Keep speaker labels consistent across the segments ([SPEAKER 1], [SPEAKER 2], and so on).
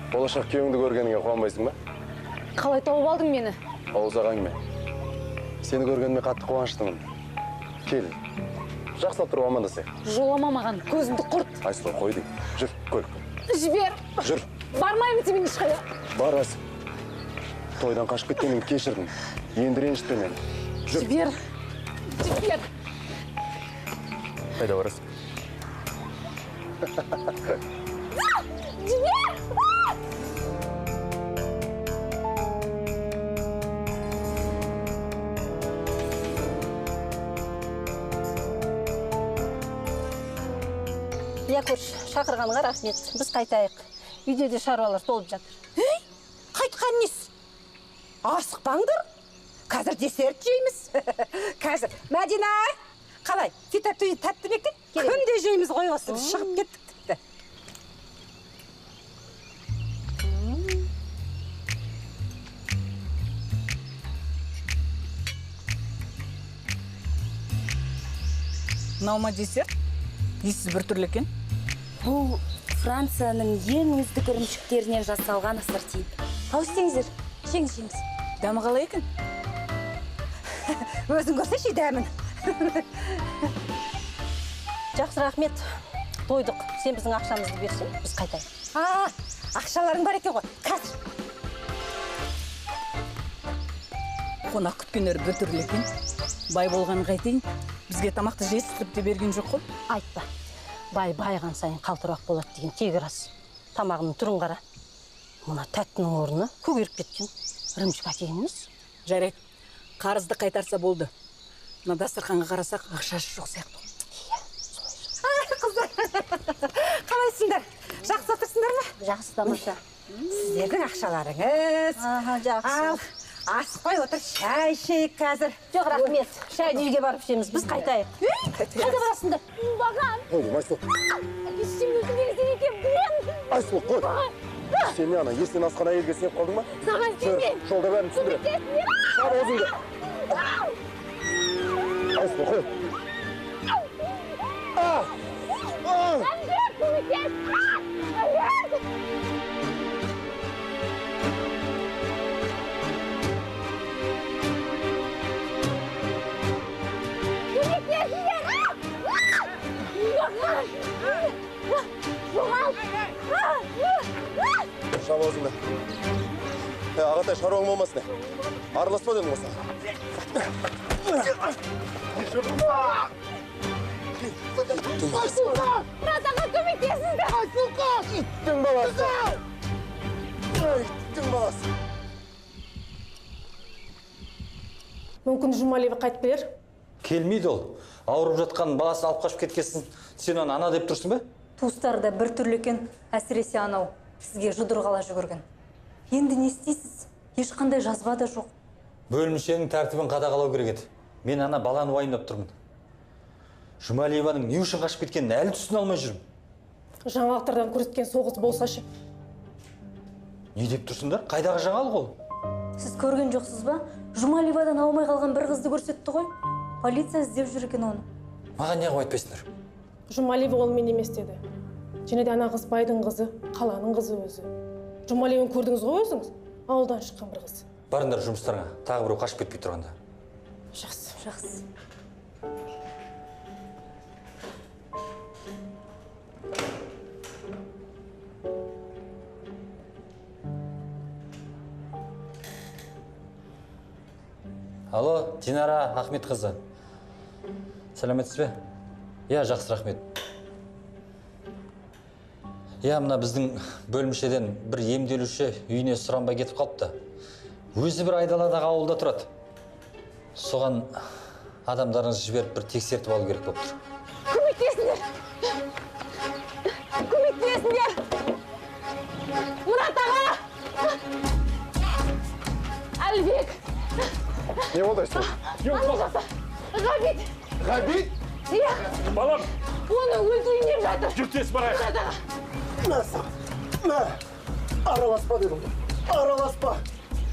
[SPEAKER 1] Болашақ күйеуіңді көргеніңе қуанбайсың ба?
[SPEAKER 2] Қалай тауып алдың мені?
[SPEAKER 1] Ауыз ағаңмен. Сені көргеніме қатты қуаныштымын. Кел, жақсылап тұрып амандасайық.
[SPEAKER 2] Жолама маған, көзімді құрт.
[SPEAKER 1] Айсұлу, қой дейін. Жүр, көлік.
[SPEAKER 2] Жібер.
[SPEAKER 1] Жүр.
[SPEAKER 2] Бармаймын сен ешқайда.
[SPEAKER 1] Барасың. Тойдан қашып кеткенін кешірдім. Енді ренжітпе мені. Жүр.
[SPEAKER 2] Жібер. Жібер.
[SPEAKER 1] Қайда барасың?
[SPEAKER 2] Жібер.
[SPEAKER 3] Я көрш, шақырғанға рахмет. Біз қайтайық. Үйде де шаруалар толып жатыр.
[SPEAKER 4] Қайтқан нес? Асықпаңдар. Қазір десерт жейміз. Қазір. Мәдина, қалай? Фитатуи тәтті бекен? Күнде жейміз ғой осы. Шығып кеттік тіпті.
[SPEAKER 5] Мынау ма десерт? Иіссіз бір түрлі екен.
[SPEAKER 6] Бұл Францияның ең үздік ірімшіктерінен жасалған ассорти. Ал істеңіздер, жеңіз.
[SPEAKER 5] Дәмі қалай екен?
[SPEAKER 4] Өзің көрсеші дәмін.
[SPEAKER 3] Жақсы рахмет. Тойдық. Сен біздің ақшамызды берсең, біз қайтайық.
[SPEAKER 4] Ақшаларың бар екен ғой. Қазір.
[SPEAKER 5] Қонақ күткендері бір түрлі екен. Бай болғанын қайтейін. Бізге тамақты жестіріп те берген жоқ қой.
[SPEAKER 3] Айтпа. Бай байған сайын қалтырақ болады деген тегі рас. Тамағының түрін қара. Мына тәттінің орны көгеріп кеткен. Ірімшік әкеліңіз.
[SPEAKER 5] Жарайды. Қарызды қайтарса болды. Мына дастарханға қарасақ, ақшасы жоқ сияқты.
[SPEAKER 4] Қыздар, қалайсыңдар? Жақсы отырсыңдар ма?
[SPEAKER 3] Жақсы тамаша.
[SPEAKER 4] Сіздердің ақшаларыңыз.
[SPEAKER 3] Жақсы.
[SPEAKER 4] Ал, асықпай отыр, шай ішейік қазір.
[SPEAKER 3] Жоқ, рахмет. Шайды үйге барып ішеміз. Біз қайтайық. Қайда барасыңдар?
[SPEAKER 2] Баған.
[SPEAKER 1] Қойдым, Айсұлу.
[SPEAKER 2] Әкесім өзі берсен екен, білем.
[SPEAKER 1] Айсұлу, қой. Сен не ана, естен асқан әйелге сеніп қалдың ба?
[SPEAKER 2] Саған сенбеймін.
[SPEAKER 1] Жолда бәрін түсіндірем. Шар өзіңді. Айсұлу, қой.
[SPEAKER 2] Көмектес.
[SPEAKER 1] Шал өзіңді. Ағатай, шаруаң болмасын. Араласпа дедім осы.
[SPEAKER 2] Мұрат аға, көмектесіңдер.
[SPEAKER 1] Иттің баласы. Иттің баласы.
[SPEAKER 7] Мүмкін Жұмалиева қайтып келер?
[SPEAKER 8] Келмейді ол. Ауырып жатқан баласын алып қашып кеткесін, сен оны ана деп тұрсың ба?
[SPEAKER 9] Туыстары да бір түрлі екен, әсіресе анау сізге жұдырғала жүгірген. Енді не істейсіз? Ешқандай жазба да жоқ.
[SPEAKER 8] Бөлімшенің тәртібін қадағалау керек еді. Мен ана баланы уайымдап тұрмын. Жұмалиеваның не үшін қашып кеткенін әлі түсіне алмай жүрмін.
[SPEAKER 7] Жаңалықтардан көрсеткен соғыс болса ше.
[SPEAKER 8] Не деп тұрсыңдар? Қайдағы жаңалық ол?
[SPEAKER 9] Сіз көрген жоқсыз ба? Жұмалиевадан аумай қалған бір қызды көрсетті ғой. Полиция іздеп жүр екен оны.
[SPEAKER 8] Маған неғып айтпайсыңдар?
[SPEAKER 7] Жұмалиева ол мен емес деді. Және де ана қыз байдың қызы, қаланың қызы өзі. Жұмалиеваны көрдіңіз ғой өзіңіз? Ауылдан шыққан бір қыз.
[SPEAKER 8] Барыңдар жұмыстарыңа, тағы біреу қашып кетпей тұрғанда.
[SPEAKER 7] Жақсы.
[SPEAKER 9] Жақсы.
[SPEAKER 8] Алло, Динара Ахмет қызы. Сәлеметсіз бе? Я, жақсы, рахмет. Я, мына біздің бөлімшеден бір емделуші үйіне сұранбай кетіп қалыпты. Өзі бір айдаладағы ауылда тұрады. Соған адамдарыңыз жіберіп бір тексертіп алу керек болып тұр.
[SPEAKER 2] Көмектесіңдер. Көмектесіңдер. Мұрат аға. Әлбек.
[SPEAKER 1] Не болды, Айсұлу?
[SPEAKER 2] Ғабит.
[SPEAKER 1] Ғабит?
[SPEAKER 2] Иә.
[SPEAKER 1] Балам.
[SPEAKER 2] Оны өлтірейін деп жатыр.
[SPEAKER 1] Жүр, тез барайық.
[SPEAKER 2] Мұрат аға.
[SPEAKER 1] Араласпа дедім. Араласпа.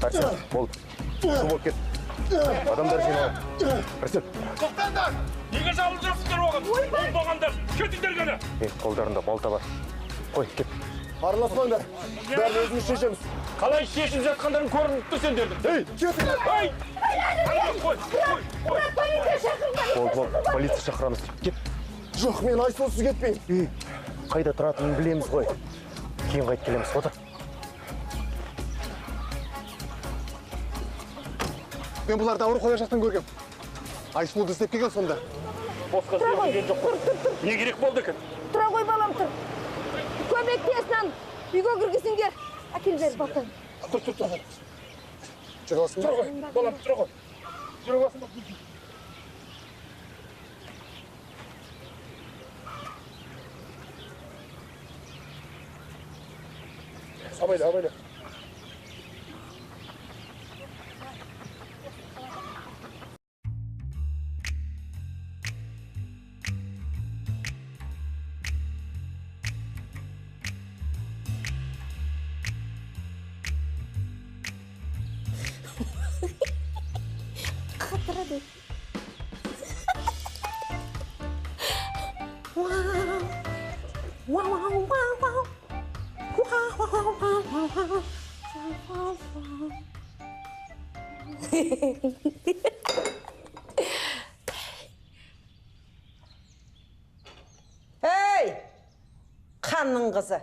[SPEAKER 1] Айсұлу, болды. Шу болып кет. Адамдар жиналып. Арсен,
[SPEAKER 10] Тоқтаңдар! Неге жабылып жатсыңдар оған? Оңбағандар, кетіңдер гәне!
[SPEAKER 1] қолдарында балта бар. Қой, кет. Араласпаңдар. Бәрін өзіміз шешеміз.
[SPEAKER 10] Қалай шешіп жатқандарын көрініп тұр сендердің.
[SPEAKER 1] Ей, кетіңдер!
[SPEAKER 10] Ей! Қой!
[SPEAKER 1] Бол, полиция шақырамыз. Кет. Жоқ, мен Айсұлусыз кетпеймін. Қайда тұратынын білеміз ғой. Кейін қайт келеміз, отыр. Мен бұларды аурухана жақтан көргем. Айсұлуды іздеп келген сонда.
[SPEAKER 10] Босқа сөйлеген жоқ қой. Не керек болды екен?
[SPEAKER 2] Тұра ғой балам, тұр. Көмектесін, үйге кіргізіңдер. Әкел бер, балтаны.
[SPEAKER 10] Тұр.
[SPEAKER 1] Жүре аласың ба?
[SPEAKER 10] Тұр ғой, балам, тұр ғой. Жүре аласың ба?
[SPEAKER 1] Абайла.
[SPEAKER 4] Ей, қанның қызы.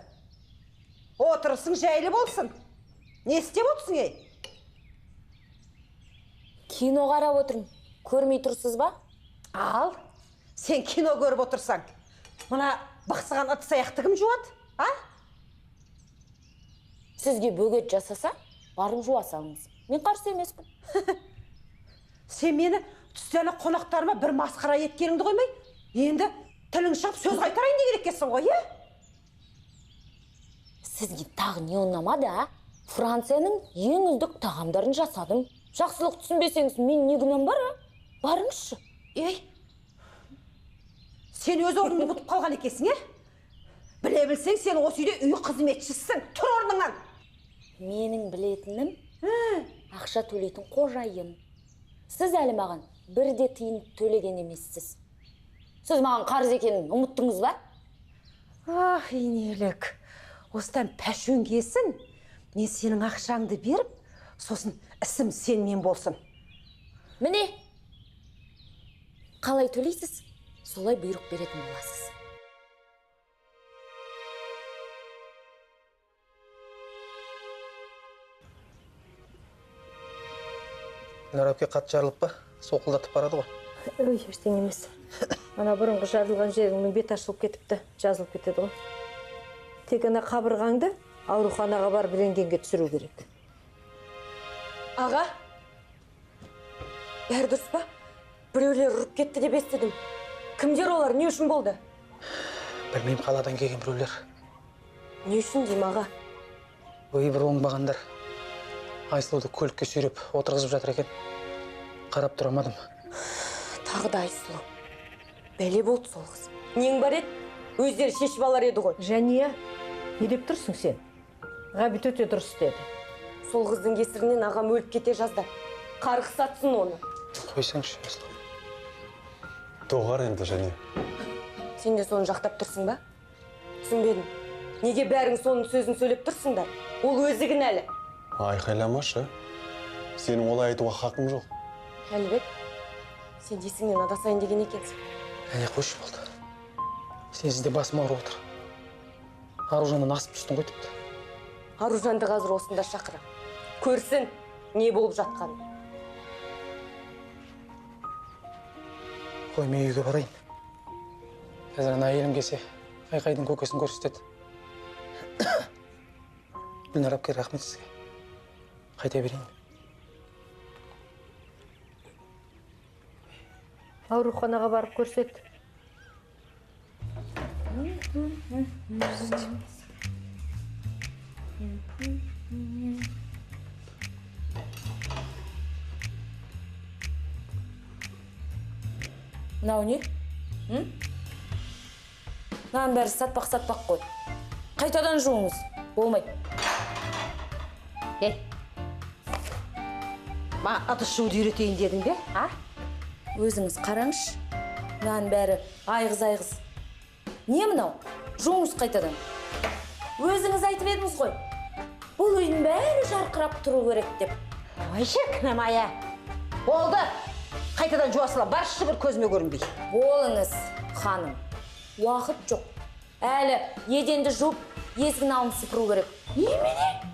[SPEAKER 4] Отырысың жайлы болсын. Не істеп отырсың, ей?
[SPEAKER 6] Кино қарап отырмын. Көрмей тұрсыз ба?
[SPEAKER 4] Ал, сен кино көріп отырсаң. Мына бақсыған ыдыс аяқты кім жуады, а?
[SPEAKER 6] Сізге бөгет жасаса, барып жуа салыңыз. Мен қарсы емеспін.
[SPEAKER 4] Сен мені түстелі қонақтарыма бір масқара еткеніңді қоймай, енді тілің шығып сөз қайтарайын деген екенсің ғой, е?
[SPEAKER 6] Сізге тағы не ұнамады, а? Францияның ең үздік тағамдарын жасадым. Жақсылық түсінбесеңіз, мен не күнәм бар, а? Барыңызшы.
[SPEAKER 4] Ей, сен өз орныңды ұмытып қалған екенсің, е? Біле білсең, сен осы үйде үй қызметшісің. Тұр орныңнан.
[SPEAKER 6] Менің білетінім, ақша төлейтін қожайын. Сіз әлі маған бірде тиын төлеген емессіз. Сіз маған қарыз екенін ұмыттыңыз ба?
[SPEAKER 4] Ах, инелік. Осыдан пәшөңгесін, мен сенің ақшаңды беріп, сосын ісім сенмен болсын.
[SPEAKER 6] Міне, қалай төлейсіз, солай бұйрық беретін боласыз.
[SPEAKER 8] Нәрапке қат жарылып па? Соқылдатып барады ғой.
[SPEAKER 7] Ой, ештеңе емес. Ана бұрынғы жарылған жеріңнің бет ашылып кетіпті, жазылып кетеді ғой. Тек ана қабырғаңды ауруханаға барып рентгенге түсіру керек.
[SPEAKER 6] Аға, бәрі дұрыс па? Біреулер ұрып кетті деп естідім. Кімдер олар, не үшін болды?
[SPEAKER 11] Білмеймін, қаладан келген біреулер.
[SPEAKER 6] Не үшін дейм, аға?
[SPEAKER 11] Өй, бір оңбағандар. Айсұлуды көлікке сүйреп отырғызып жатыр екен. Қарап тұра алмадым.
[SPEAKER 6] Тағы да Айсұлу. Бәле болды сол қыз. Нең бар еді? Өздері шешіп алар еді ғой.
[SPEAKER 7] Жәния, не деп тұрсың сен? Ғабит өте дұрыс деді.
[SPEAKER 6] Сол қыздың кесірінен ағам өліп кете жазды. Қарғыс атсын оны.
[SPEAKER 11] Қойсаңшы, Айсұлу.
[SPEAKER 1] Доғар енді, Жәния.
[SPEAKER 6] Сен де соны жақтап тұрсың ба? Түсінбедім. Неге бәрің соның сөзін сөйлеп тұрсыңдар? Ол өзі кінәлі.
[SPEAKER 1] Айқайламашы. Сенің олай айтуға хақым жоқ.
[SPEAKER 6] Әлібек, сен есіңнен адасайын деген екенсің.
[SPEAKER 11] Әне қойшы болды. Сенсіз де басым ауырып отыр. Аружаннан асып түстің ғой тіпті.
[SPEAKER 6] Аружанды қазір осында шақырам. Көрсін, не болып жатқанын.
[SPEAKER 11] Қой, мен үйге барайын. Қазір ана әйелім келсе, Айқайдың көкесін көрсетеді. Гүлнар әпке, рахмет сізге. Қайта берейін.
[SPEAKER 7] Ауруханаға барып көрсет.
[SPEAKER 6] Мынау не? Мынаның бәрі сатпақ қой. Қайтадан жуыңыз. Болмайды. Кел.
[SPEAKER 4] Ма ыдыс жууды үйретейін дедің бе, а?
[SPEAKER 6] Өзіңіз қараңызшы. Мынаның бәрі айғыз. Не мынау? Жуыңыз қайтадан. Өзіңіз айтып едіңіз ғой. Бұл үйдің бәрі жарқырап тұру керек деп.
[SPEAKER 4] Ой, шіркінім ая. Болды. Қайтадан жуасыла, бар шығыр көзіме көрінбей.
[SPEAKER 6] Болыңыз, ханым. Уақыт жоқ. Әлі еденді жуып, есігін алын сыпыру керек.
[SPEAKER 4] Немене?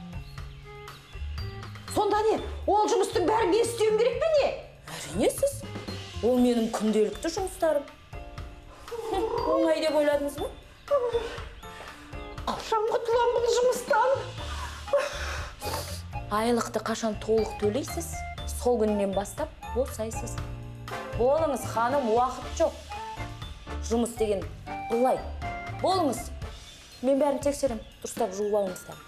[SPEAKER 4] Сонда не? Ол жұмыстың бәрін мен істеуім керек пе не?
[SPEAKER 6] Әрине сіз. Ол менің күнделікті жұмыстарым. Оңай деп ойладыңыз ба?
[SPEAKER 4] Қашан құтылам бұл жұмыстан?
[SPEAKER 6] Айлықты қашан толық төлейсіз, сол күннен бастап босайсыз. Болыңыз, ханым, уақыт жоқ. Жұмыс деген бұлай. Болыңыз. Мен бәрін тексерем. Дұрыстап жуып алыңыздар.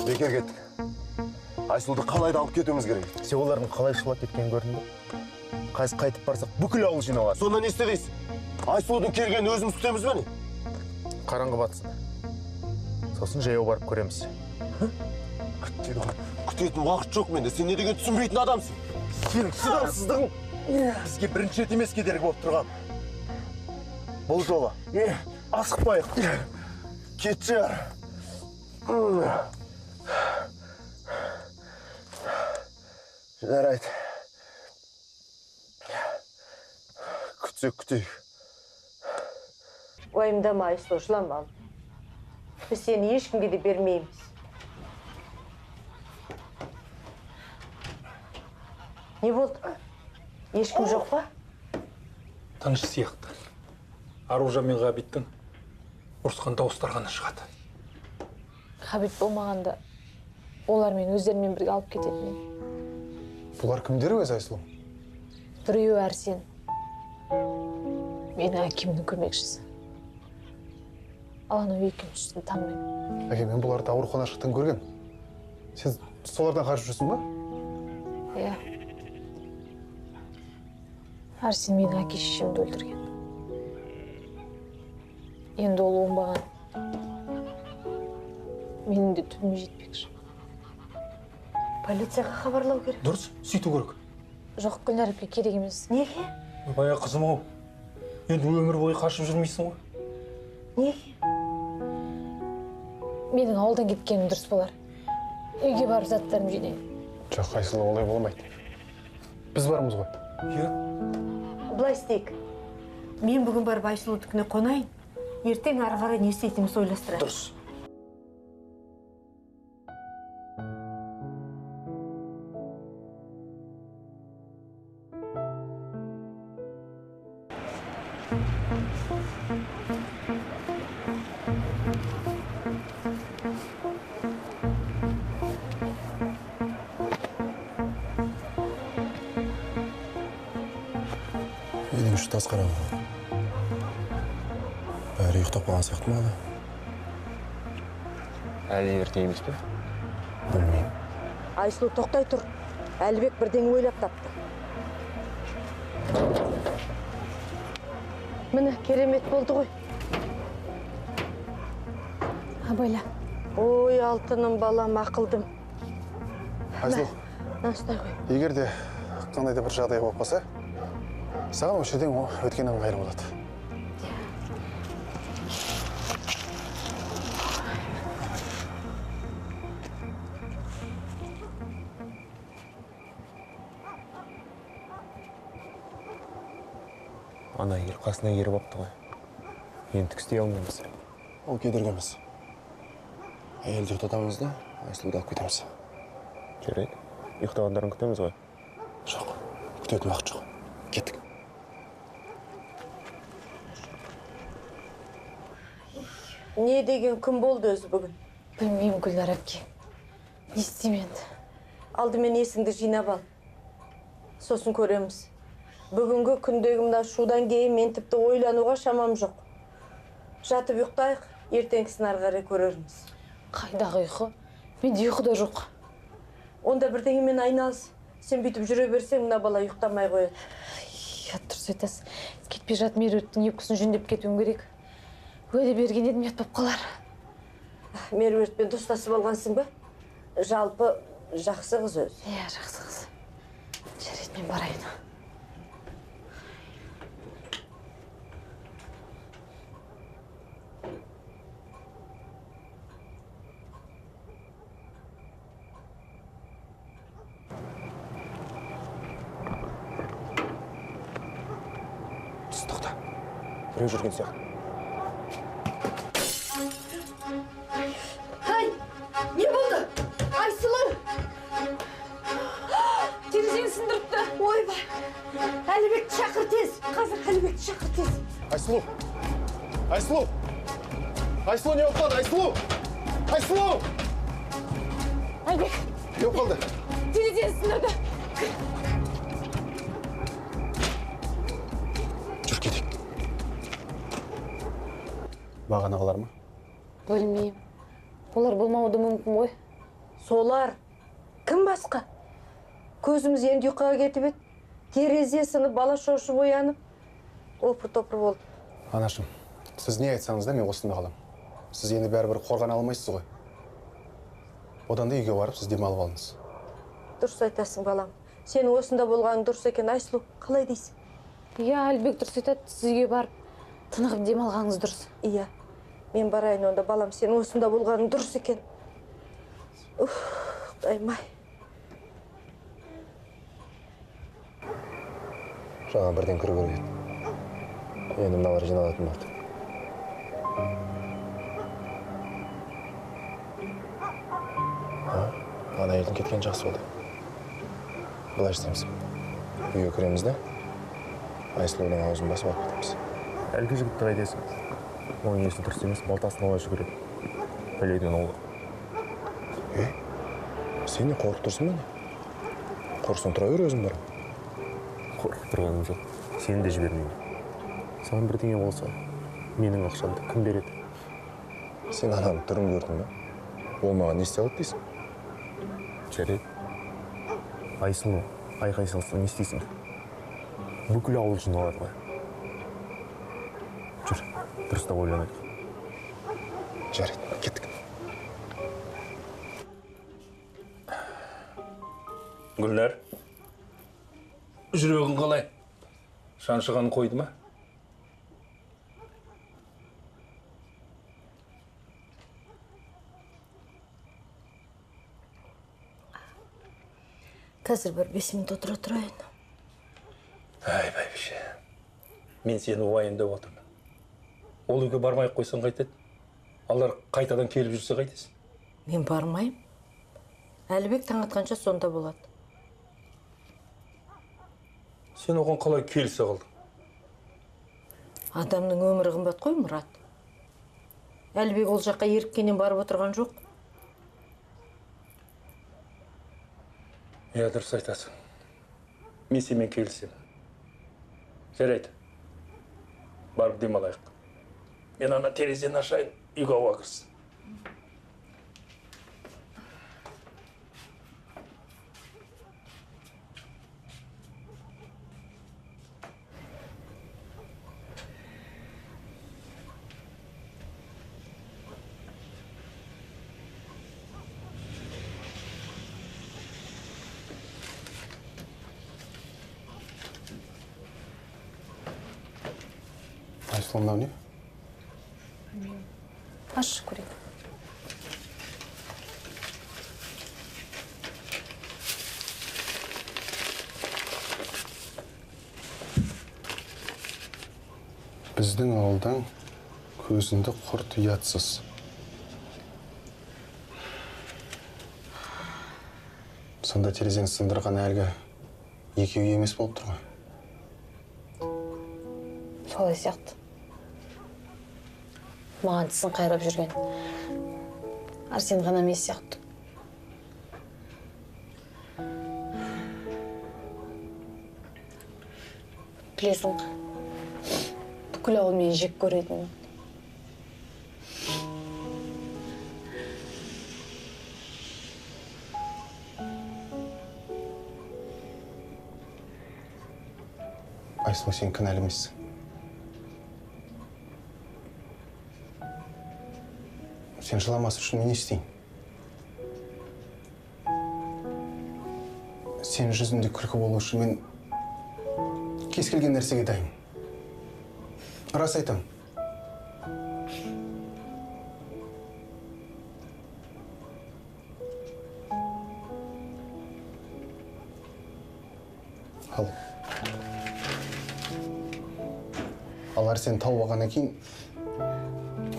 [SPEAKER 1] Бекер кеттік. Айсұлуды қалай да алып кетуіміз керек. Сен олардың қалай шылап кеткенін көрдің бе? Қайсы қайтып барсақ, бүкіл ауыл жиналады. Сонда не істедейсіз? Айсұлудың келгенін өзіміз күтеміз бе не? Қараңғы батсын. Сосын жаяу барып көреміз. Күтетін уақыт жоқ менде. Сен не деген түсінбейтін адамсың? Сенің шыдамсыздығың бізге бірінші рет емес кедергі болып тұрған. Бұл жолы асықпайық. Кетші ар. Жарайды. Күтейік.
[SPEAKER 7] Уайымдама, Айсұлу, жылама. Біз сені ешкімге де бермейміз. Не болды? Ешкім жоқ па?
[SPEAKER 11] Тыныш сияқты. Аружа мен Ғабиттің ұрысқан дауыстар ғана шығады.
[SPEAKER 12] Ғабит болмағанда олар мен өздерімен бірге алып кететін.
[SPEAKER 13] Бұлар кімдер өзі, Айсұлу?
[SPEAKER 12] Біреуі Арсен. Мені әкемнің көмекшісі. Ал анау екіншісін танымаймын.
[SPEAKER 13] Әке, мен бұларды аурухана шықтан көрген. Сен солардан қашып жүрсің ба?
[SPEAKER 12] Иә. Арсен мені әке-шешемді өлтірген. Енді ол оңбаған. Менің де түбіме жетпекші.
[SPEAKER 7] Полицияға хабарлау керек.
[SPEAKER 11] Дұрыс, сөйту керек.
[SPEAKER 12] Жоқ, Гүлнар әпке, керек емес.
[SPEAKER 7] Неге?
[SPEAKER 11] Бая қызым ау. Енді өмір бойы қашып жүрмейсің ғой.
[SPEAKER 7] Неге?
[SPEAKER 12] Менің ауылдан кеткенім дұрыс болар. Үйге барып заттарым жинайын.
[SPEAKER 13] Жоқ, Айсұлу, олай болмайды. Біз барымыз ғой.
[SPEAKER 11] Иә.
[SPEAKER 7] Былай істейік. Мен бүгін барып Айсұлудікіне қонайын. Ертең ары қарай не істейтініміз ойластырайық.
[SPEAKER 11] Дұрыс.
[SPEAKER 13] Үйдің іші тас қараңғы. Бәрі ұйықтап қалған сияқты ма әлі?
[SPEAKER 1] Әлі ерте емес пе?
[SPEAKER 13] Білмеймін.
[SPEAKER 7] Айсұлу, тоқтай тұр. Әлібек бірдеңе ойлап тапты. Міне, керемет болды ғой.
[SPEAKER 12] Абайла.
[SPEAKER 7] Ой, алтыным, балам, ақылдым.
[SPEAKER 13] Айсұлу,
[SPEAKER 7] Настай ғой.
[SPEAKER 13] егер де қандай да бір жағдай болып қалса, саған осы жерден өткен ыңғайлы болады.
[SPEAKER 1] Ана егер қасына еріп апты ғой. Енді істей алмаймыз.
[SPEAKER 13] Ол кедергі емес. Әйелді ұйықтатамыз да, Айсұлуды алып кетеміз.
[SPEAKER 1] Жарайды. Ұйықтағандарын күтеміз ғой.
[SPEAKER 13] Жоқ, күтетін уақыт жоқ. Кеттік.
[SPEAKER 7] Не деген күн болды өзі бүгін?
[SPEAKER 12] Білмеймін, Гүлнар әпке. Не істеймін енді?
[SPEAKER 7] Алдымен есіңді жинап ал. Сосын көреміз. Бүгінгі күндегі мына шудан кейін мен тіпті ойлануға шамам жоқ. Жатып ұйықтайық, ертеңгісін ары қарай көрерміз.
[SPEAKER 12] Қайдағы ұйқы? Менде ұйқы да жоқ.
[SPEAKER 7] Онда бірдеңемен айналыс. Сен бүйтіп жүре берсең, мына бала ұйықтамай қояды.
[SPEAKER 12] иә дұрыс айтасыз. Кетпей жатып меруерттің епкісін жөндеп кетуім керек. Уәде берген едім, ұят болып қалар.
[SPEAKER 7] Меруертпен достасып алғансың ба? Жалпы жақсы қыз өзі.
[SPEAKER 12] Иә, жақсы қыз. Жарайды, мен барайын.
[SPEAKER 1] Тоқта. Біреу жүрген сияқты.
[SPEAKER 2] Ай, не болды? Айсұлу!
[SPEAKER 12] Терезені сындырыпты.
[SPEAKER 2] Ойбай! Әлібекті шақыр тез. Қазір Әлібекті шақыр тез.
[SPEAKER 13] Айсұлу! Айсұлу! Айсұлу, не болып қалды? Айсұлу! Айсұлу!
[SPEAKER 12] Әлбек,
[SPEAKER 13] Не болып қалды?
[SPEAKER 12] терезені сындырды.
[SPEAKER 13] Жүр кетейік. Бағанағылар ма?
[SPEAKER 12] Білмеймін. Олар болмауы да мүмкін ғой.
[SPEAKER 7] Солар. Кім басқа? Көзіміз енді ұйқыға кетіп еді. Терезе сынып, бала шошып оянып. Опыр-топыр болды.
[SPEAKER 13] Анашым, сіз не айтсаңыз да мен осында қалам. Сіз енді бәрібір қорғана алмайсыз ғой. Одан да үйге барып, сіз демалып алыңыз.
[SPEAKER 7] Дұрыс айтасың, балам. Сенің осында болғаның дұрыс екен, Айсұлу. Қалай дейсің?
[SPEAKER 12] Иә, Әлбек дұрыс айтады. Сіз үйге барып, тынығып демалғаныңыз дұрыс.
[SPEAKER 7] Иә. Мен барайын онда, балам. Сенің осында болғаның дұрыс екен. Құдайым-ай.
[SPEAKER 1] Жаңа бірден кіру керек еді. Енді мыналар жиналатын болды. Ана елдің кеткен жақсы болды. Былай істейміз. Үйге кіреміз де, Айсұлудың аузын басып алып кетеміз. Әлгі жігітті қайтесің? Оның есі дұрыс емес, балтасын ала жүгіреді. Пәлейден олы. Сен не қорқып тұрсың ба не? Қорқсын тұра бер өзің бар. Қорқып тұрғаным жоқ. Сені де жібермеймін. Саған бірдеңе болса, менің ақшамды кім береді? Сен ананың түрін көрдің ба? Ол маған не істей алады дейсің? Жарайды. Айсұлу, айқай салса не істейсің? Бүкіл ауыл жиналады ғой. Жүр, дұрыстап ойланайық. Жарайды, кеттік.
[SPEAKER 10] Гүлнәр, жүрегің қалай? Шаншыған қойды ма?
[SPEAKER 7] Қазір бір 5 минут отыра тұрайын.
[SPEAKER 10] Ай, бәйбіше, мен сені уайымдап отырмын. Ол үйге бармай қойсан қайтеді? Алар қайтадан келіп жүрсе қайтесің?
[SPEAKER 7] Мен бармайым. Әлібек таң атқанша сонда болады.
[SPEAKER 10] Сен оған қалай келісе қалдың?
[SPEAKER 7] Адамның өмірі қымбат қой, Мұрат. Әлібек ол жаққа еріккеннен барып отырған жоқ.
[SPEAKER 10] Иә, дұрыс айтасың. Мен сенімен келісемін. Жарайды. Барып демалайық. Мен ана терезені ашайын, үйге ауа кірсін.
[SPEAKER 13] Айсұлу, мынау не?
[SPEAKER 12] Ашшы көрейік.
[SPEAKER 13] Біздің ауылдан көзіңді құрт ұятсыз. Сонда терезені сындырған әлгі екеуі емес болып тұр ғой.
[SPEAKER 12] Солай сияқты. Маған тісін қайрап жүрген. Арсен ғана емес сияқты. Білесің, бүкіл ауыл мені жек көретін.
[SPEAKER 13] Айсұлу, сен кінәлі емессің. Сен жыламас үшін мен не істейін? Сен жүзінде күлкі болу үшін мен кез келген нәрсеге дайын. Рас айтам. Алар сені тауып алғаннан кейін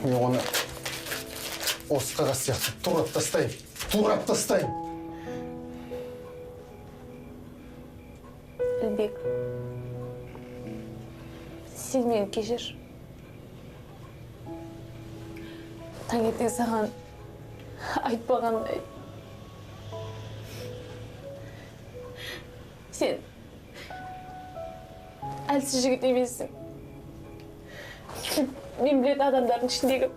[SPEAKER 13] мен оны осы қағаз сияқты турап тастайын.
[SPEAKER 12] Ілбек, сен мені кешір. Таңертең саған айтпағандай. Сен әлсіз жігіт емессің. Мен білетін адамдардың ішіндегі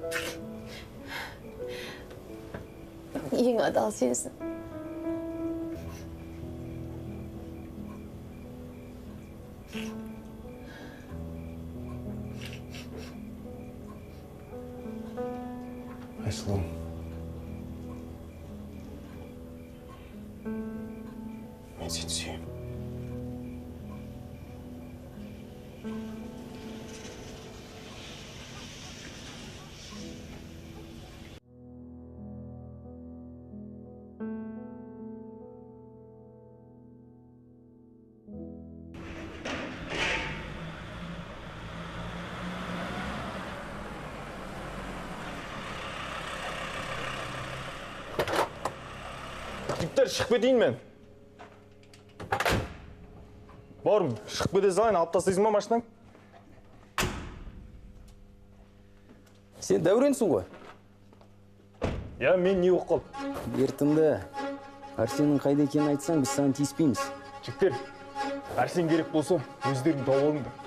[SPEAKER 12] ең адал сенсің.
[SPEAKER 13] Айсұлуым, мен сені сүйемін.
[SPEAKER 1] Жігіттер, шығып кетейін мен. Бауырым, шығып кете салайын, алып тастайсың ба машинаң?
[SPEAKER 14] Сен Дәуренсің ғой?
[SPEAKER 1] Я, мен не болып қалды?
[SPEAKER 14] Ертінді. Арсеннің қайда екенін айтсаң, біз саған тиіспейміз.
[SPEAKER 1] Жігіттер, Арсен керек болса, өздерің тауып алыңдар.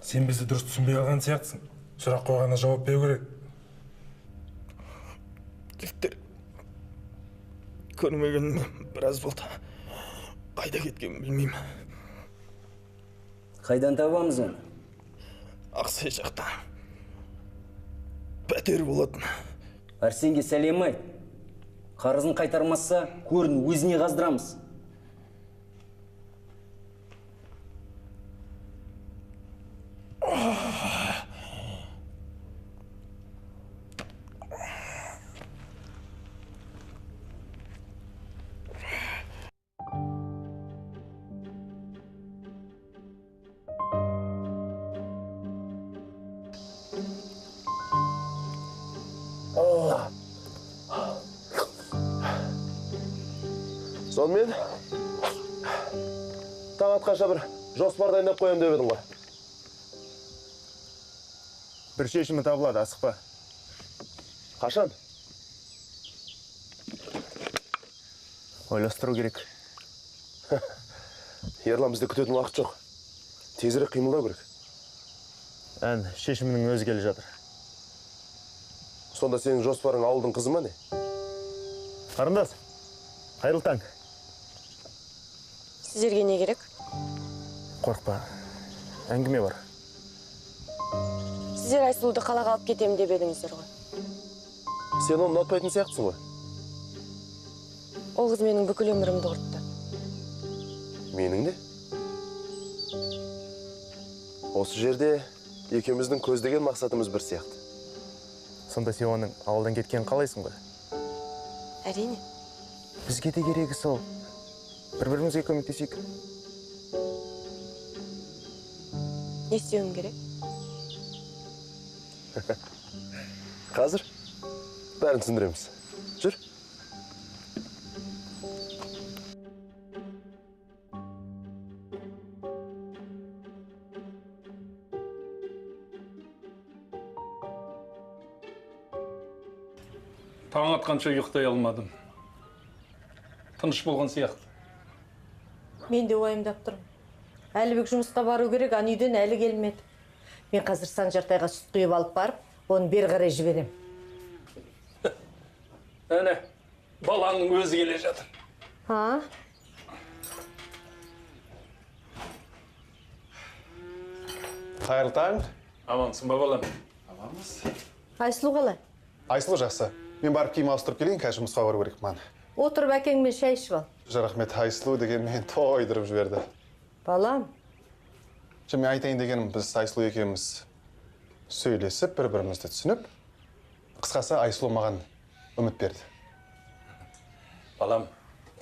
[SPEAKER 10] Сен бізді дұрыс түсінбей қалған сияқтысың. Сұрақ қойғанына жауап беру керек.
[SPEAKER 1] Жігіттер, көрмегенім біраз болды. Қайда кеткенін білмеймін.
[SPEAKER 14] Қайдан табамыз оны?
[SPEAKER 1] Ақсай жақта. Пәтер болатын.
[SPEAKER 14] Арсенге сәлем айт. Қарызын қайтармаса, көрін өзіне қаздырамыз.
[SPEAKER 1] Сонымен, таң атқанша бір жоспар дайындап қоямын деп едің ғой. Бір шешімі табылады, асықпа. Қашан? Ойластыру керек. Ерлан, бізді күтетін уақыт жоқ. Тезірек қимылдау керек. Ән, шешімінің өзі келе жатыр. Сонда сенің жоспарың ауылдың қызы ма не? Қарындас, қайырлы таң.
[SPEAKER 7] Сіздерге не керек?
[SPEAKER 1] Қорқпа, әңгіме бар.
[SPEAKER 7] Сіздер Айсұлуды қалаға алып кетемін деп едіңіздер ғой.
[SPEAKER 1] Сен оны ұнатпайтын сияқтысың ғой.
[SPEAKER 7] Ол қыз менің бүкіл өмірімді құртты.
[SPEAKER 1] Менің де? Осы жерде екеуміздің көздеген мақсатымыз бір сияқты. Сонда сен оның ауылдан кеткенін қалайсың ғой?
[SPEAKER 7] Әрине.
[SPEAKER 1] Бізге де керегі сол. Бір-бірімізге көмектесейік.
[SPEAKER 7] Не істеуім керек?
[SPEAKER 1] Қазір бәрін түсіндіреміз. Жүр.
[SPEAKER 10] атқанша ұйықтай алмадым. Тыныш болған сияқты.
[SPEAKER 7] Мен де уайымдап тұрмын. Әлібек жұмысқа бару керек, ан үйден әлі келмеді. Мен қазір Санжартайға сүт құйып алып барып, оны бері қарай жіберем.
[SPEAKER 10] Әне, баланың өзі келе жатыр.
[SPEAKER 7] Ha?
[SPEAKER 13] Қайырлы таң.
[SPEAKER 10] Амансың ба, балам?
[SPEAKER 13] Аманбыз.
[SPEAKER 7] Айсұлу қалай?
[SPEAKER 13] Айсұлу жақсы. Мен барып киім ауыстырып келейін, қазір жұмысқа бару керек маған.
[SPEAKER 7] Отырып әкеңмен шай ішіп ал.
[SPEAKER 13] Рахмет, Айсұлу деген мен тойдырып жіберді.
[SPEAKER 7] Балам.
[SPEAKER 13] Мен айтайын дегенім, біз Айсұлу екеуміз сөйлесіп, бір-бірімізді түсініп, қысқасы Айсұлу маған үміт берді.
[SPEAKER 10] Балам,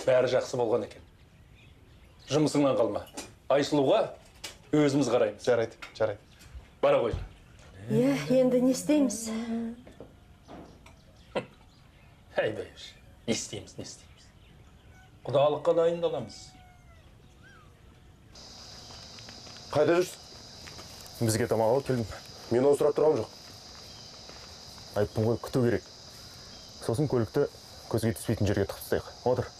[SPEAKER 10] бәрі жақсы болған екен. Жұмысыңнан қалма. Айсұлуға өзіміз қараймыз.
[SPEAKER 13] Жарайды, жарайды.
[SPEAKER 10] Бара ғой.
[SPEAKER 7] Енді не істейміз?
[SPEAKER 10] Әйбайыш, не істейміз. Құдалыққа дайындаламыз.
[SPEAKER 1] Қайда жүрсің? Бізге тамақ алып келдім. Мен оны сұрап тұрғам жоқ. Айттым ғой, күту керек. Сосын көлікті көзге түспейтін жерге тығып тастайық. Отыр.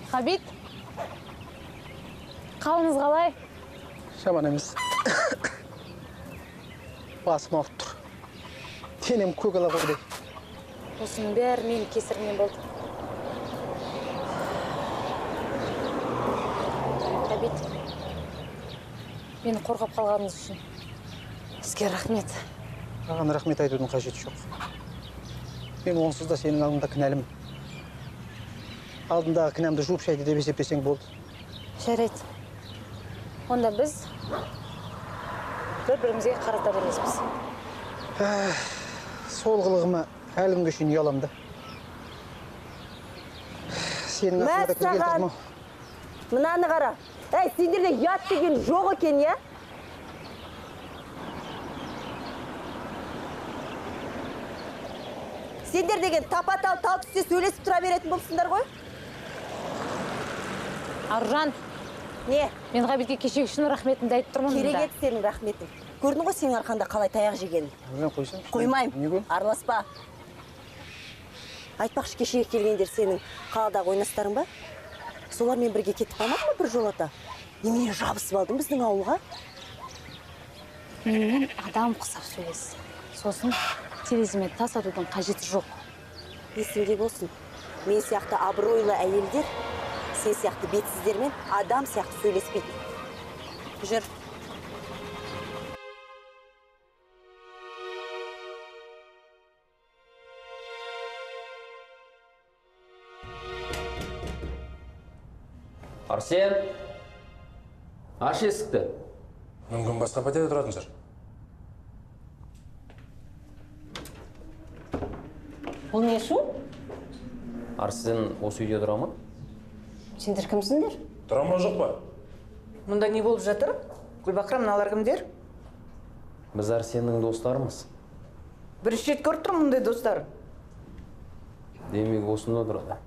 [SPEAKER 12] Ғабит, қалыңыз қалай?
[SPEAKER 11] Жаман емес. Басым ауырып тұр. Денем көк ала қойдай.
[SPEAKER 12] Осының бәрі менің кесірімнен болды. Ғабит, мені қорғап қалғаныңыз үшін сізге рахмет.
[SPEAKER 11] Маған рахмет айтудың қажеті жоқ. Мен онсыз да сенің алдыңда кінәлімін. Алдындағы кінәмді жуып шайды деп есептесең болды.
[SPEAKER 12] Жарайды. Онда біз бір-бірімізге қаратар емеспіз.
[SPEAKER 11] Сол қылығыма әлі күнге шейін ұяламын да. Сенің артыңда кірген қызым.
[SPEAKER 3] Мынаны қара. Әй, сендерде ұят деген жоқ екен, я? Сендер деген тапа-тал тал түсте сөйлесіп тұра беретін болсыңдар ғой?
[SPEAKER 12] Аружан,
[SPEAKER 3] не?
[SPEAKER 12] Мен Ғабитке кешегі үшін рахметімді айтып тұрмын.
[SPEAKER 3] Керек еді сенің рахметің. Көрдің ғой сенің арқанда қалай таяқ жегенін?
[SPEAKER 11] Мен қойсам?
[SPEAKER 3] Қоймайым. Араласпа. Айтпақшы, кешегі келгендер сенің қаладағы ойнастарың ба? Солармен бірге кетіп қалмады ма бір жолата? Немене жабысып алдың біздің ауылға?
[SPEAKER 12] Менімен адам құсап сөйлес. Сосын тереземе тас атудың қажеті жоқ.
[SPEAKER 3] Есіңде болсын. Мен сияқты абыройлы әйелдер сен сияқты бетсіздермен адам сияқты сөйлеспейді. Жүр.
[SPEAKER 14] Арсен, аш есікті.
[SPEAKER 10] Мүмкін басқа пәтерде тұратын шығар.
[SPEAKER 3] Бұл не шу?
[SPEAKER 14] Арсен осы үйде тұра ма?
[SPEAKER 3] Сендер кімсіңдер?
[SPEAKER 10] Тұра ма жоқ па?
[SPEAKER 4] Мұнда не болып жатыр? Гүлбақра, мыналар кімдер?
[SPEAKER 14] Біз Арсеннің достарымыз.
[SPEAKER 4] Бірінші рет көріп тұрмын мұндай достар.
[SPEAKER 14] Демек осында тұрады.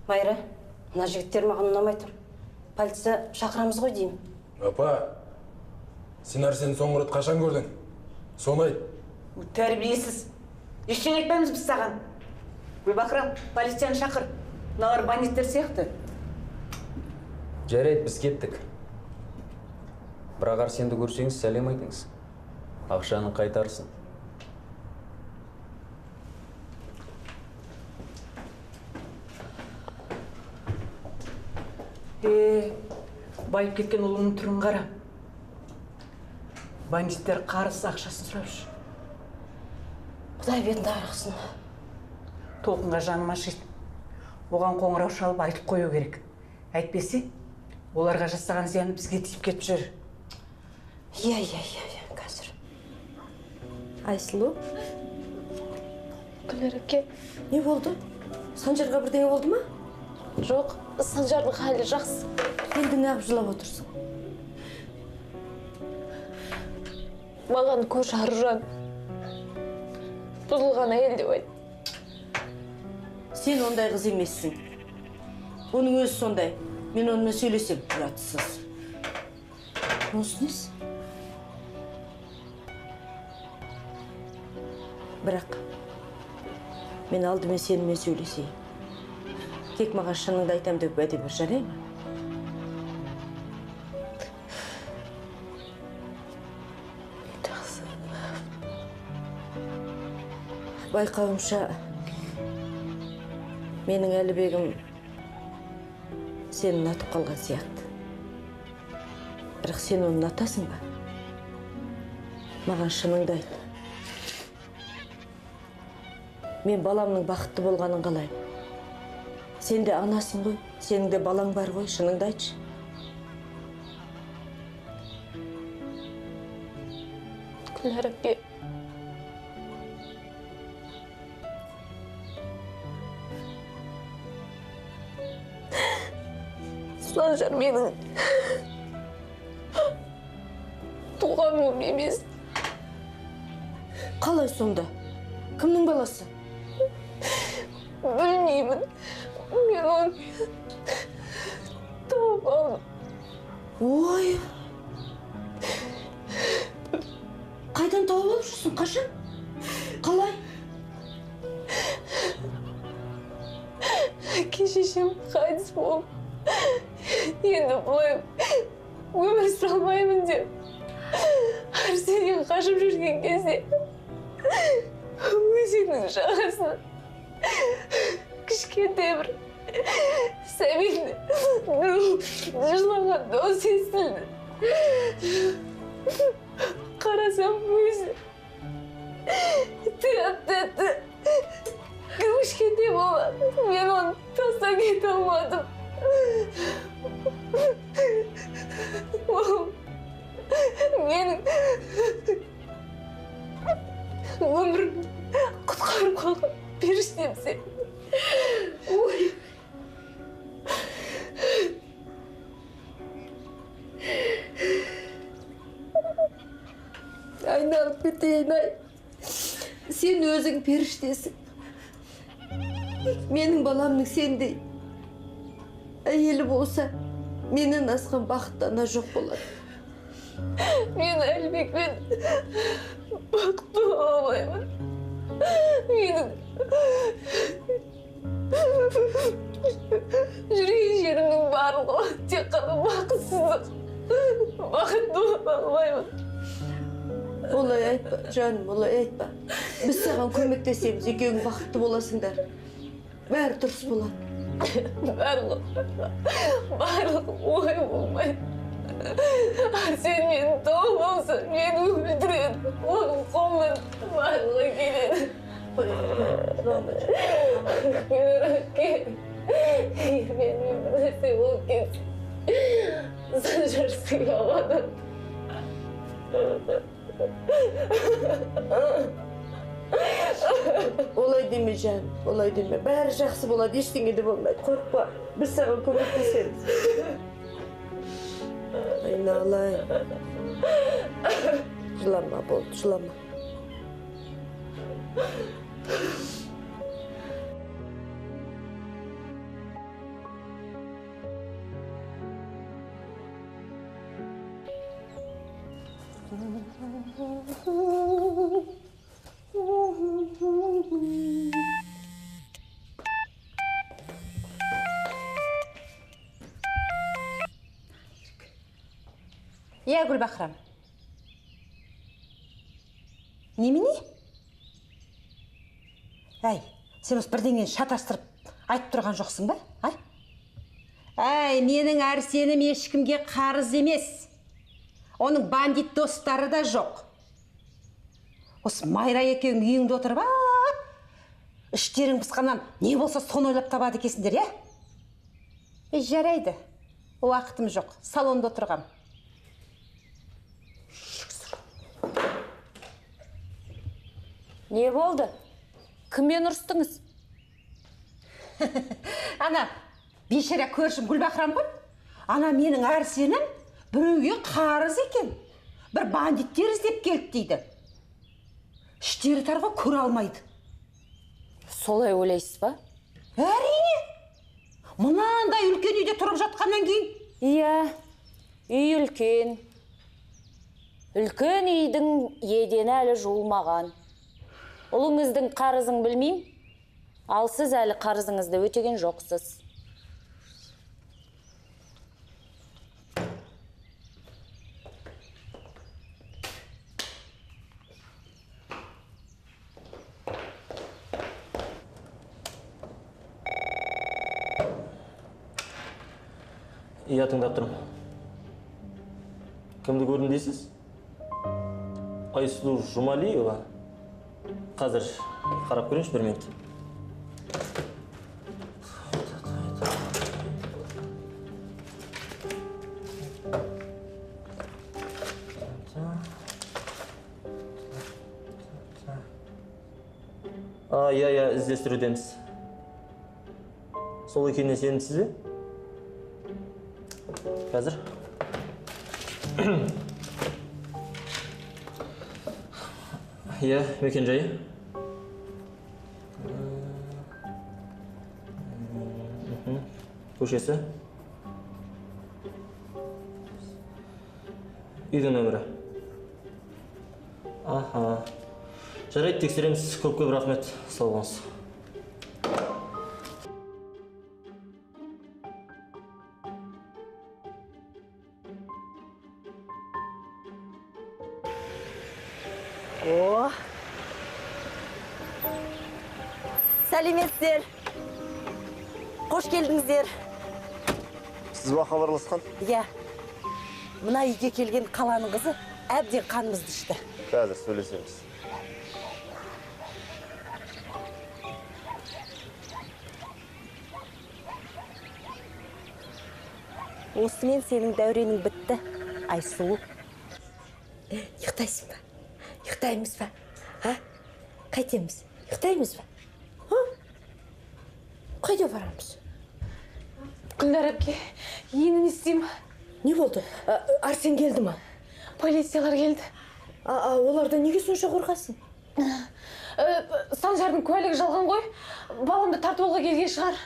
[SPEAKER 3] Майра, мына жігіттер маған ұнамай тұр. Полиция шақырамыз ғой деймін.
[SPEAKER 10] Апа, сен Арсенді соңғы рет қашан көрдің? Соны айт.
[SPEAKER 4] Тәрбиесіз. Ештеңе айтпаймыз біз саған. Гүлбақра, полицияны шақыр. Мыналар бандиттер сияқты.
[SPEAKER 14] Жарайды, біз кеттік. Бірақ Арсенді көрсеңіз сәлем айтыңыз. Ақшаны қайтарсын.
[SPEAKER 4] Байып кеткен ұлының түрін қара. Бандиттер қарыз ақшасын сұрап жүр.
[SPEAKER 3] Құдай бетін айырғысын.
[SPEAKER 4] Толқынға жаным ашиды. Оған қоңырау шалып айтып қою керек. Әйтпесе, оларға жасаған зияны бізге тиіп кетіп жүр.
[SPEAKER 3] Иә, қазір. Айсұлу?
[SPEAKER 12] Гүлнар әпке.
[SPEAKER 3] Не болды? Санжарға бірдеңе болды ма?
[SPEAKER 12] Жоқ, Санжардың халі жақсы.
[SPEAKER 7] Енді неғып жылап отырсың?
[SPEAKER 12] Маған көрші Аружан бұзылған әйел деп айтты.
[SPEAKER 7] Сен ондай қыз емессің. Оның өзі сондай. Мен онымен сөйлесем, ұратсыз. Осы несі? Бірақ мен алдымен сенімен сөйлесейін. Тек маған шыныңды айтам деп уәде бер, жарай ма? Байқауымша, менің Әлібегім сені ұнатып қалған сияқты. Бірақ сен оны ұнатасың ба? Маған шыныңды айт. Мен баламның бақытты болғанын қалаймын. Сен де анасың ғой, сенің де балаң бар ғой, шыныңды айтшы.
[SPEAKER 12] Күләр әпке. Санжар менің туған ұлым емес.
[SPEAKER 7] Қалай сонда? Кімнің баласы?
[SPEAKER 12] Білмеймін. Мен оны тауып алдым.
[SPEAKER 7] Ой! Қайдан тауып алып жүрсің? Қашан? Қалай?
[SPEAKER 12] Шешем қайтыс болып, енді бұлай өмір сүре алмаймын деп Арсеннен қашып жүрген кезде өзеннің жағасына кішкентай бір сәбидің жылаған дауыс естілді. Қарасам өзі тәтті кішкентай болған. Мен оны тастап кете алмадым. Менің өмірімді құтқарып қалған періштем сен. Ой.
[SPEAKER 7] Айналып кетейін, ай. Сен өзің періштесің. Менің баламның сендей әйелі болса, менен асқан бақытты ана жоқ болады.
[SPEAKER 12] Мен Әлібекпен бақытты бола алмаймын. Менің жүрген жерімнің барлығы тек қана бақытсыздық. Бақытты бола алмаймын.
[SPEAKER 7] Олай айтпа, жаным, олай айтпа. Біз саған көмектесеміз, екеуің бақытты боласыңдар. Бәрі дұрыс болады.
[SPEAKER 12] Барлығы ой болмайды. Арсен мені тауып алса, мені өлтіреді. Оның қолынан барлығы келеді. Мен бір нәрсе болып кетсін. Санжар сыйламады.
[SPEAKER 7] Олай деме, жаным, олай деме. Бәрі жақсы болады, ештеңе де болмайды. Қорықпа, біз саған көмектесеміз. Айналайын. Жылама, болды, жылама.
[SPEAKER 4] Иә, Гүлбақырам. Немене? Әй, сен осы бірдеңені шатастырып айтып тұрған жоқсың ба? Әй, менің Арсенім ешкімге қарыз емес. Оның бандит достары да жоқ. Осы Майра екеуің үйіңде отырып, іштерің пысқаннан не болса соны ойлап табады екенсіңдер, иә? Жарайды. Уақытым жоқ. Салонда отырғам.
[SPEAKER 6] Не болды? Кіммен ұрыстыңыз?
[SPEAKER 4] Ана, бейшара көршім Гүлбақырам ғой. ана менің Арсенім біреуге қарыз екен. Бір бандиттер іздеп келді дейді. Іштері тарға көре алмайды.
[SPEAKER 6] Солай ойлайсыз ба?
[SPEAKER 4] Әрине. Мынандай үлкен үйде тұрып жатқаннан кейін.
[SPEAKER 6] Иә, үй үлкен. Үлкен үйдің едені әлі жуылмаған. Ұлыңыздың қарызын білмейм, ал сіз әлі қарызыңызды өтеген жоқсыз.
[SPEAKER 15] Иә, тыңдап тұрмын. Кімді көрдім дейсіз? Айсұлу Жұмалиева. Қазір қарап көріңізші бір минут. Иә, іздестірудеміз. Сол екеніне сенімсіз бе? Қазір? Иә, мекен жайы? Көшесі? Үйдің нөмірі? Аха. Жарайды, тексереміз. Көп рахмет. Сау болыңыз.
[SPEAKER 3] Сәлеметсіздер. Қош келдіңіздер.
[SPEAKER 1] Сіз ба хабарласқан?
[SPEAKER 3] Иә. Мына үйге келген қаланың қызы әбден қанымызды ішті.
[SPEAKER 1] Қазір сөйлесеміз.
[SPEAKER 3] Осымен сенің дәуренің бітті, Айсұлу.
[SPEAKER 7] Ұйықтайсың ба? Ұйықтаймыз ба? Қайтеміз? Ұйықтаймыз ба? Қайда барамыз?
[SPEAKER 12] Гүлнар әпке, енді не істеймін?
[SPEAKER 7] Не болды? Арсен келді ма?
[SPEAKER 12] Полициялар келді.
[SPEAKER 7] Оларда неге сонша қорқасың?
[SPEAKER 12] Санжардың куәлігі жалған ғой. Баламды тартып алуға келген шығар.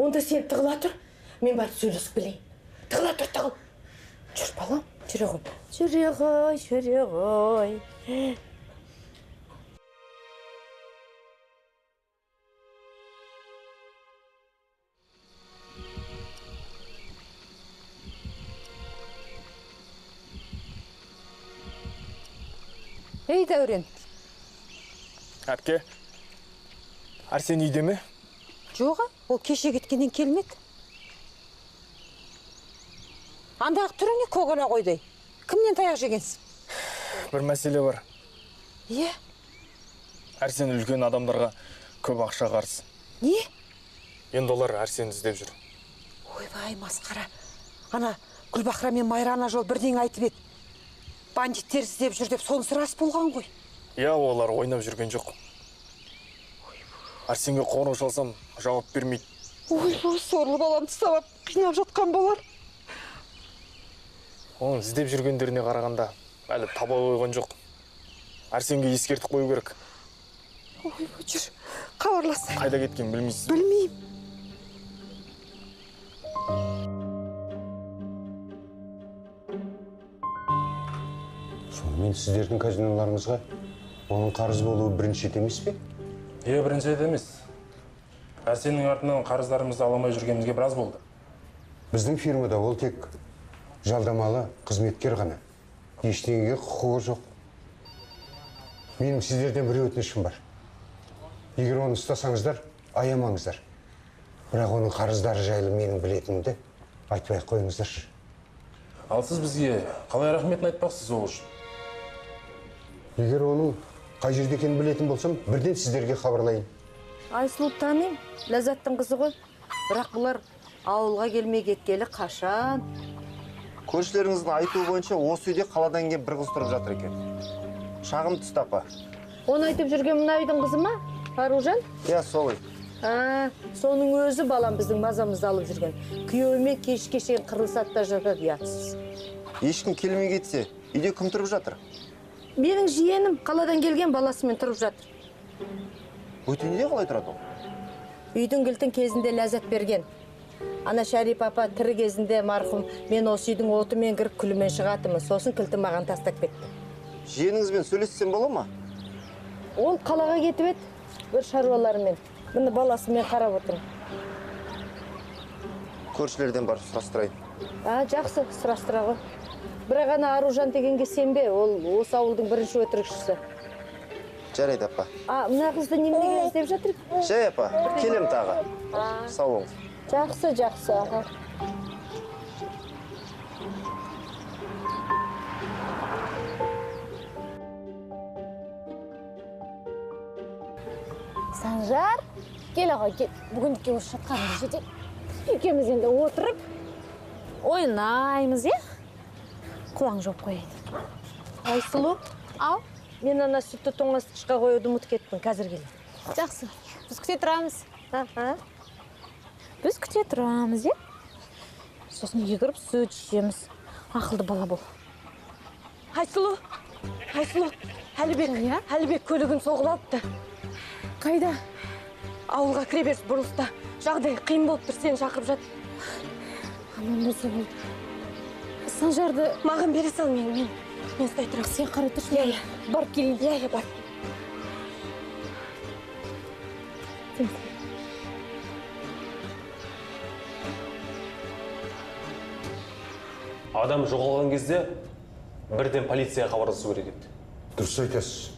[SPEAKER 7] Онда сен тығыла тұр. Мен барып сөйлесіп келейін. Тығыла тұр, тығыл. Жүр, балам, жүре ғой. Жүре ғой.
[SPEAKER 4] Ей, Дәурен.
[SPEAKER 10] Әпке, Арсен үйде ме?
[SPEAKER 4] Жоға, ол кеше кеткеннен келмеді. Андағы түрі не көгіне қойдай? Кімнен таяқ жегенсің?
[SPEAKER 10] Бір мәселе бар.
[SPEAKER 4] Е?
[SPEAKER 10] Арсен үлкен адамдарға көп ақша қарсы.
[SPEAKER 4] Не?
[SPEAKER 10] Енді олар Арсен іздеп жүр.
[SPEAKER 4] Ойбай, масқара. Ана Гүлбақра мен Майрана жол бірден айтып еді. Бандиттер іздеп жүр деп сонысы рас болған ғой.
[SPEAKER 10] Иә, олар ойнап жүрген жоқ. Арсенге қоңырау шалсам, жауап бермейді.
[SPEAKER 4] Ой, сорлы баламды ұстап қинап жатқан болар.
[SPEAKER 10] Оның іздеп жүргендеріне қарағанда әлі таба қойған жоқ. Арсенге ескертіп қою керек.
[SPEAKER 4] Ой, жүр, хабарлас.
[SPEAKER 10] Қайда кеткен білмейсіз?
[SPEAKER 4] Білмеймін.
[SPEAKER 1] Сонымен сіздердің казиноларыңызға оның қарыз болуы бірінші емес пе?
[SPEAKER 10] Бірінші емес. Арсеннің артынан қарыздарымызды аламай жүргенімізге біраз болды.
[SPEAKER 1] Біздің фирмада ол тек жалдамалы қызметкер ғана. Ештеңеге құқығы жоқ. Менің сіздерден бір өтінішім бар. Егер оны ұстасаңыздар, аямаңыздар. Бірақ оның қарыздары жайлы менің білетінімді айтпай қойыңыздар.
[SPEAKER 10] Ал сіз бізге қалай рахметін айтпақсыз ол үшін?
[SPEAKER 1] Егер оның қай жерде екенін білетін болсам, бірден сіздерге хабарлайын.
[SPEAKER 7] Айсұлу танимын, Ләззаттың қызы ғой. Бірақ бұлар ауылға келмей кеткелі қашан?
[SPEAKER 1] Көршілеріңіздің айтуы бойынша осы үйде қаладан келген бір қыз тұрып жатыр екен. Шағым Тұстапа.
[SPEAKER 7] Оны айтып жүрген мына үйдің қызы ма? Аружан?
[SPEAKER 1] Иә, сол үй.
[SPEAKER 7] Соның өзі балам біздің мазамызды алып жүрген. Күйеуімен кешке шейін қырылысады да жатады, ұятсыз.
[SPEAKER 1] Ешкім келмей кетсе, үйде кім тұрып жатыр?
[SPEAKER 7] Менің жиенім қаладан келген баласымен тұрып жатыр.
[SPEAKER 1] Өтін үйде қалай тұрады ол?
[SPEAKER 7] Үйдің кілтін кезінде ләззат берген. Ана Шәрип апа тірі кезінде марқұм, мен осы үйдің отымен кіріп күлімен шығатымын. Сосын кілтін маған тастап кетті.
[SPEAKER 1] Жиеніңізбен сөйлессем бола ма?
[SPEAKER 7] Ол қалаға кетіп еді, бір шаруаларымен. Бұны баласымен қарап отырмын.
[SPEAKER 1] Көршілерден барып сұрастырайын.
[SPEAKER 7] Жақсы, сұрастыра ғой. Бірақ ана Аружан дегенге сенбе, ол осы ауылдың бірінші өтірікшісі.
[SPEAKER 1] Жарайды, апа.
[SPEAKER 7] Мына қызды неменеге іздеп жатыр?
[SPEAKER 1] Жай, апа, келем тағы. Сау болыңыз.
[SPEAKER 7] Жақсы, жақсы, аға.
[SPEAKER 2] Санжар, кел аға, кел. Бүгіндікке осы шатқанымыз жетек. Екеуміз енді отырып, ойнаймыз, құлаң жоқ қояйын.
[SPEAKER 7] Айсұлу,
[SPEAKER 2] ау,
[SPEAKER 7] мен ана сүтті тоңастықшыға қоюды ұмытып кеттім, қазір келем.
[SPEAKER 2] Жақсы, біз күте тұрамыз. Біз күте тұрамыз, Сосын үйге кіріп сүт ішеміз. Ақылды бала бол.
[SPEAKER 7] Айсұлу, Әлібек көлігін соғылапты.
[SPEAKER 2] Қайда?
[SPEAKER 7] Ауылға кіре беріс бұрылыста. Жағдай қиын болып тұр, сені шақырып жатыр.
[SPEAKER 2] Аман болса болды. Санжарды
[SPEAKER 7] маған бере сал, мен ұстай тұрамын.
[SPEAKER 2] Сен қарай тұршы. Барып келейін.
[SPEAKER 7] Бар.
[SPEAKER 16] Адам жоғалған кезде бірден полицияға хабарласу керек еді.
[SPEAKER 17] Дұрыс айтасыз.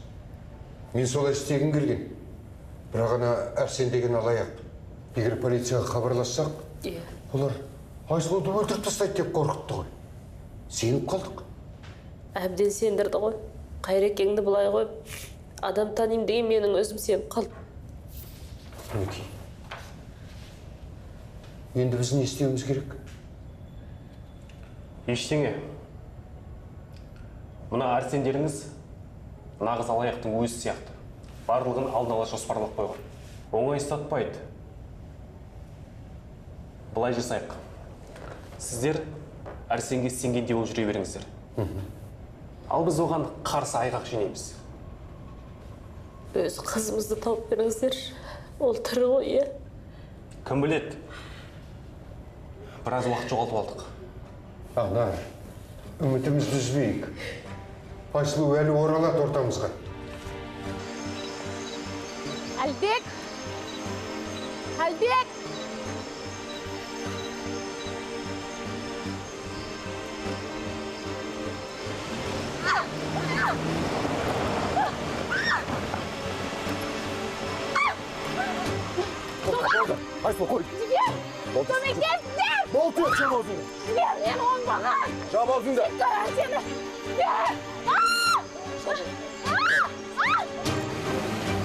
[SPEAKER 17] Мен солай істегім келген. Бірақ ана Әрсен деген алаяқ. Егер полицияға хабарлассақ, олар Айсұлуды өлтіріп тастайды деп қорқытты ғой. Сеніп қалдық.
[SPEAKER 18] Әбден сендірді ғой. Қайрекеңді былай қойып, адам таним деген менің өзім сеніп қалдым.
[SPEAKER 17] Мінекей. Енді біз не істеуіміз керек?
[SPEAKER 16] Ештеңе. Мына Әрсендеріңіз нағыз алаяқтың өзі сияқты. Барлығын алдын ала жоспарлап қойған. Оңай ұстатпайды. Былай жасайық. Сіздер Әрсенге сенгендей болып жүре беріңіздер. Ал біз оған қарсы айғақ жинаймыз.
[SPEAKER 18] Өз қызымызды тауып беріңіздер. Ол тірі ғой,
[SPEAKER 16] Кім біледі? Біраз уақыт жоғалтып алдық.
[SPEAKER 17] Ана, үмітімізді үзбейік. Айсұлу әлі оралады ортамызға.
[SPEAKER 2] Әлбек!
[SPEAKER 1] Айсұлу, қой.
[SPEAKER 2] Көмектесіңдер!
[SPEAKER 1] Болды, жап аузыңды.
[SPEAKER 2] Мен оңбаған.
[SPEAKER 1] Жап аузыңды.
[SPEAKER 2] Сені.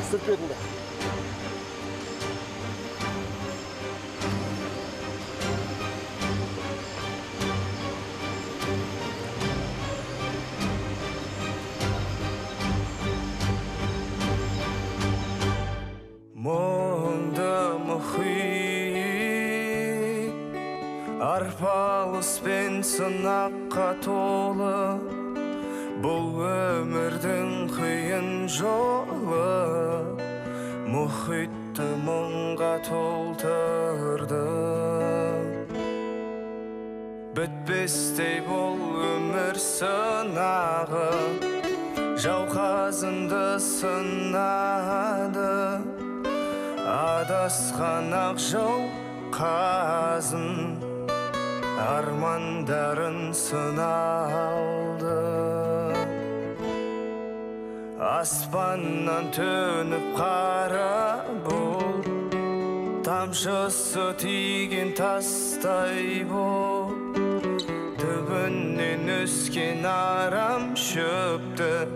[SPEAKER 1] Сырт бетіңді.
[SPEAKER 19] Мұңды мұхит арпалыс пен сынаққа толы, бұл өмірдің қиын жолы мұхитты мұңға толтырды. Бітпестей бұл өмір сынағы, жауқазынды сынады. Адасқан ақ жау қазын армандарын сыналды. Аспаннан төніп қара бұл, тамшысы тиген тастай бұл, түбінен өскен арам шөпті